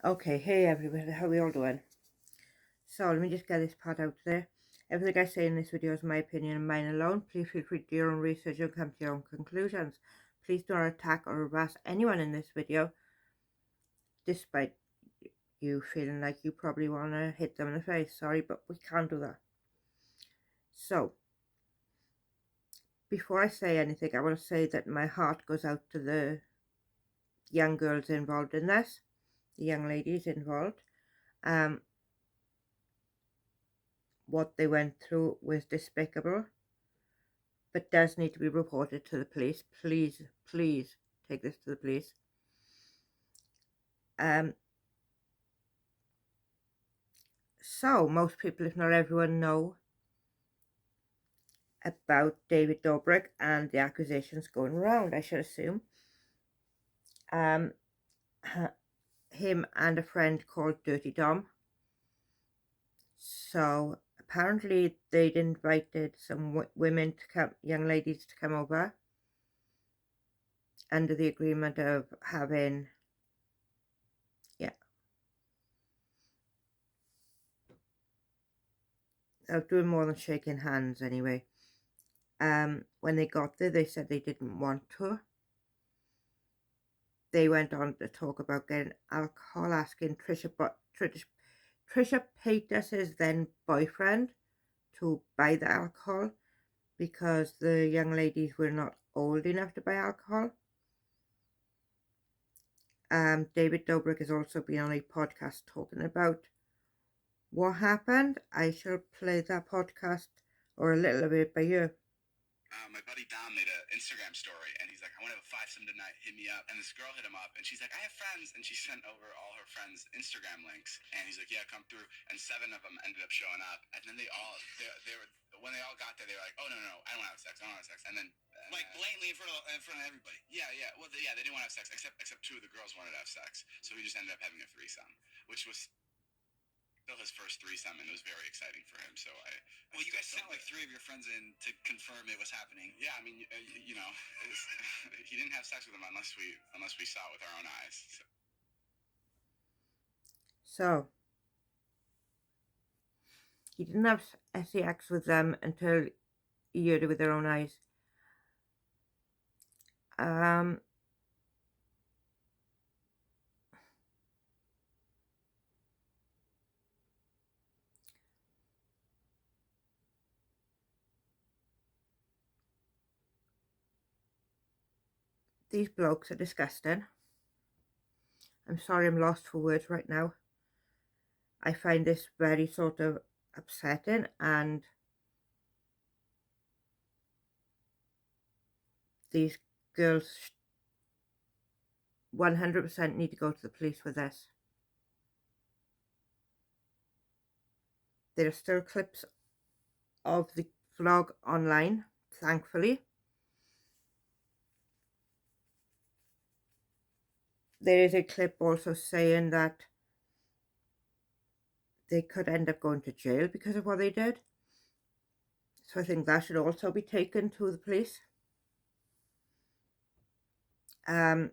Okay, hey everybody, how are we all doing? So let me just get this part out there. Everything I say in this video is my opinion and mine alone. Please feel free to do your own research and come to your own conclusions. Please don't attack or harass anyone in this video, despite you feeling like you probably want to hit them in the face. Sorry, but we can't do that. So, before I say anything, I want to say that my heart goes out to the young girls involved in this, the young ladies involved. What they went through was despicable, but does need to be reported to the police. Please, please take this to the police. So most people, if not everyone, know about David Dobrik and the accusations going around, I should assume. Him and a friend called Dirty Dom. So apparently they'd invited some women to come, young ladies to come over, under the agreement of having, of doing more than shaking hands anyway. When they got there, they said they didn't want to. They went on to talk about getting alcohol, asking Trisha Paytas' then boyfriend to buy the alcohol because the young ladies were not old enough to buy alcohol. David Dobrik has also been on a podcast talking about what happened. I shall play that podcast or a little bit by you. My buddy Dom made an Instagram story, and he's like, I want to have a fivesome tonight, hit me up. And this girl hit him up, and she's like, I have friends. And she sent over all her friends' Instagram links. And he's like, yeah, come through. And 7 of them ended up showing up. And then they were, when they all got there, they were like, oh, no, I don't want to have sex. I don't want to have sex. And then, like, blatantly in front of everybody. Yeah. Well, they didn't want to have sex, except 2 of the girls wanted to have sex. So we just ended up having a threesome, which was still his first threesome, and it was very exciting for him. So well, you guys sent like 3 of your friends in to confirm it was happening. Yeah, I mean, you know, he didn't have sex with them unless we saw it with our own eyes. So he didn't have sex with them until he heard it with their own eyes. These blokes are disgusting. I'm sorry, I'm lost for words right now. I find this very sort of upsetting, and these girls 100% need to go to the police with this. There are still clips of the vlog online, thankfully. There is a clip also saying that they could end up going to jail because of what they did. So I think that should also be taken to the police. And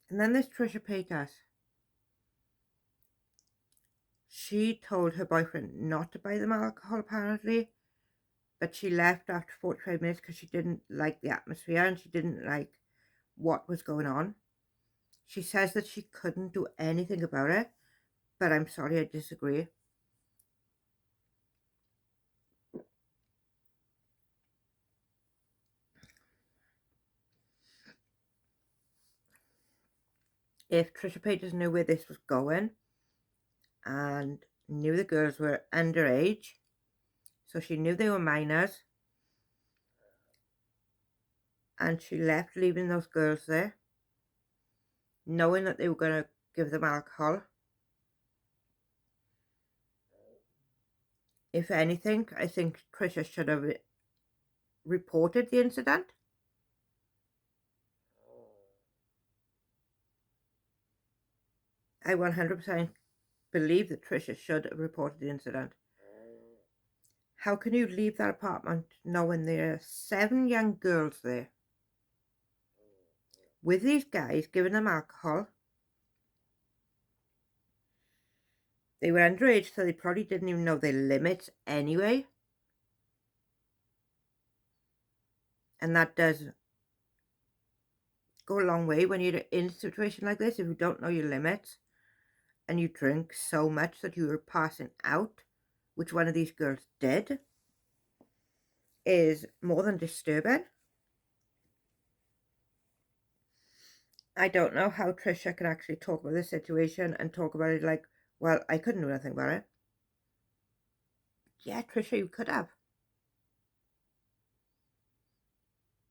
then there's Trisha Paytas. She told her boyfriend not to buy them alcohol, apparently, but she left after 45 minutes because she didn't like the atmosphere and she didn't like what was going on. She says that she couldn't do anything about it, but I'm sorry, I disagree. If Trisha Paytas knew where this was going and knew the girls were underage, so she knew they were minors, and she left, leaving those girls there, knowing that they were going to give them alcohol. If anything, I think Trisha should have reported the incident. I 100% believe that Trisha should have reported the incident. How can you leave that apartment knowing there are 7 young girls there with these guys giving them alcohol They were underage, so they probably didn't even know their limits anyway. And that does go a long way when you're in a situation like this. If you don't know your limits and you drink so much that you are passing out, which one of these girls did, is more than disturbing. I don't know how Trisha can actually talk about this situation and talk about it like, well, I couldn't do anything about it. Yeah, Trisha, you could have.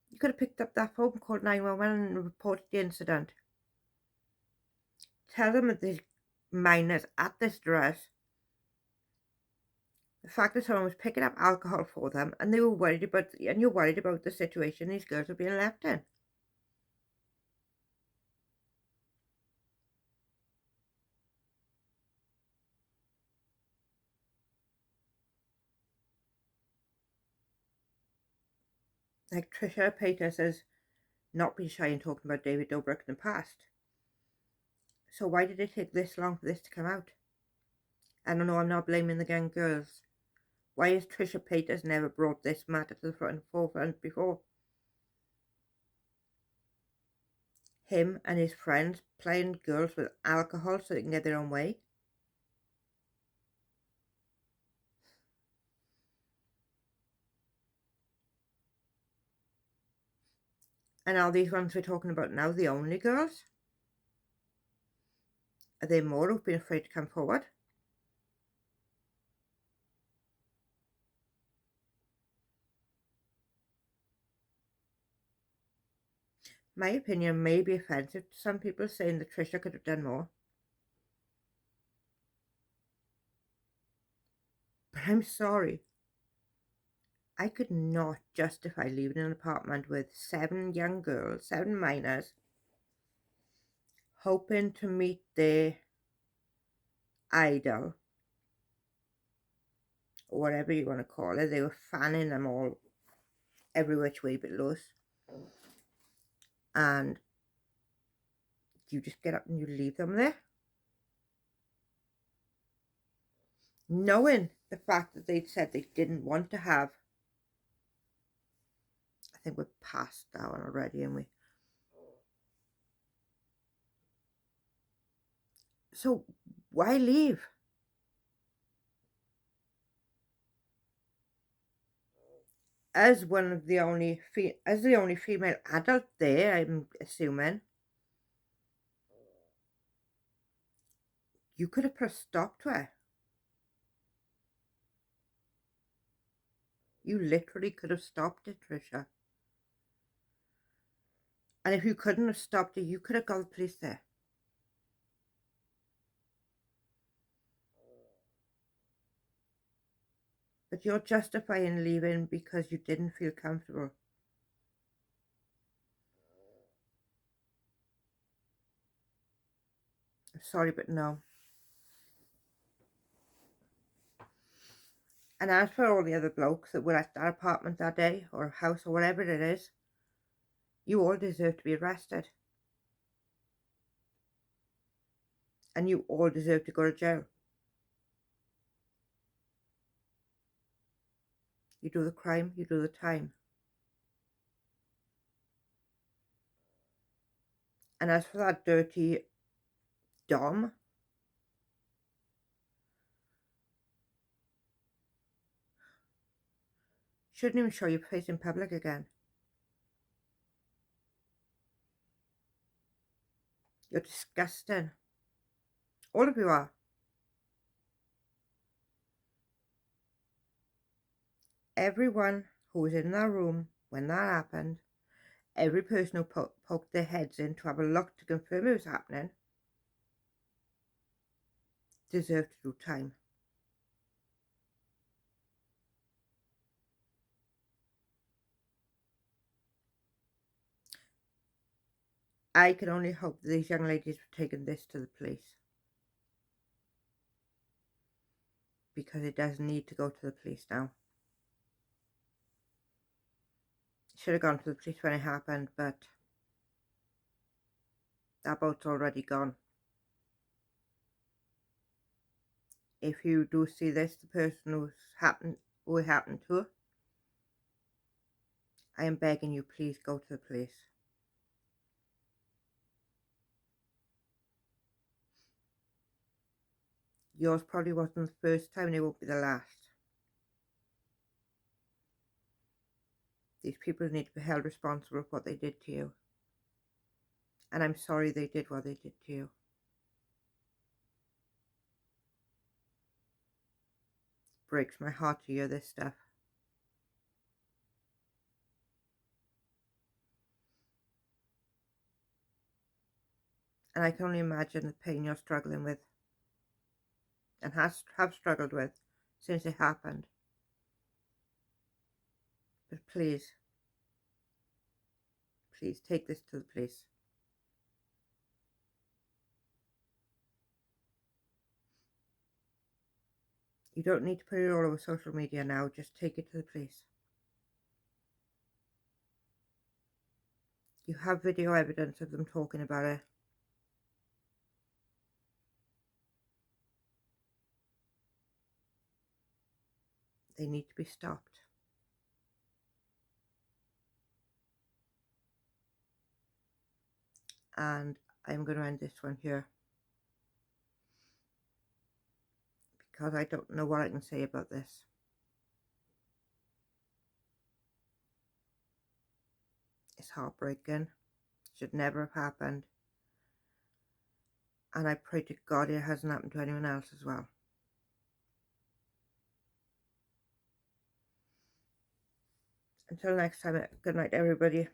You could have picked up that phone, called 911 and reported the incident. Tell them that the minors at this address, the fact that someone was picking up alcohol for them and they were worried about, and you're worried about the situation these girls are being left in. Like Trisha Paytas has not been shy in talking about David Dobrik in the past. So why did it take this long for this to come out? I don't know, I'm not blaming the young girls. Why has Trisha Paytas never brought this matter to the forefront before? Him and his friends playing girls with alcohol so they can get their own way. And are these ones we're talking about now the only girls? Are there more who've been afraid to come forward? My opinion may be offensive to some people, saying that Trisha could have done more. But I'm sorry. I could not justify leaving an apartment with 7 young girls, 7 minors, hoping to meet their idol, or whatever you want to call it. They were fanning them all every which way but loose. And you just get up and you leave them there, knowing the fact that they'd said they didn't want to have. I think we're past that one already, aren't we? So why leave? As one of the only as the only female adult there, I'm assuming, you could have put a stop to her. You literally could have stopped it, Trisha. And if you couldn't have stopped it, you could have got the police there. But you're justifying leaving because you didn't feel comfortable. I'm sorry, but no. And as for all the other blokes that were at that apartment that day, or house, or whatever it is, you all deserve to be arrested. And you all deserve to go to jail. You do the crime, you do the time. And as for that dirty Dom, shouldn't even show your face in public again. You're disgusting. All of you are. Everyone who was in that room when that happened, every person who poked their heads in to have a look to confirm it was happening, deserved to do time. I can only hope that these young ladies have taken this to the police, because it does need to go to the police now. It should have gone to the police when it happened, but that boat's already gone. if you do see this, the person who it happened to, I am begging you, please go to the police. Yours probably wasn't the first time, and it won't be the last. These people need to be held responsible for what they did to you. And I'm sorry they did what they did to you. It breaks my heart to hear this stuff. And I can only imagine the pain you're struggling with, and have struggled with since it happened. But please, please take this to the police. You don't need to put it all over social media now, just take it to the police. You have video evidence of them talking about it. They need to be stopped. And I'm going to end this one here, because I don't know what I can say about this. It's heartbreaking. Should never have happened. And I pray to God it hasn't happened to anyone else as well. Until next time, good night everybody.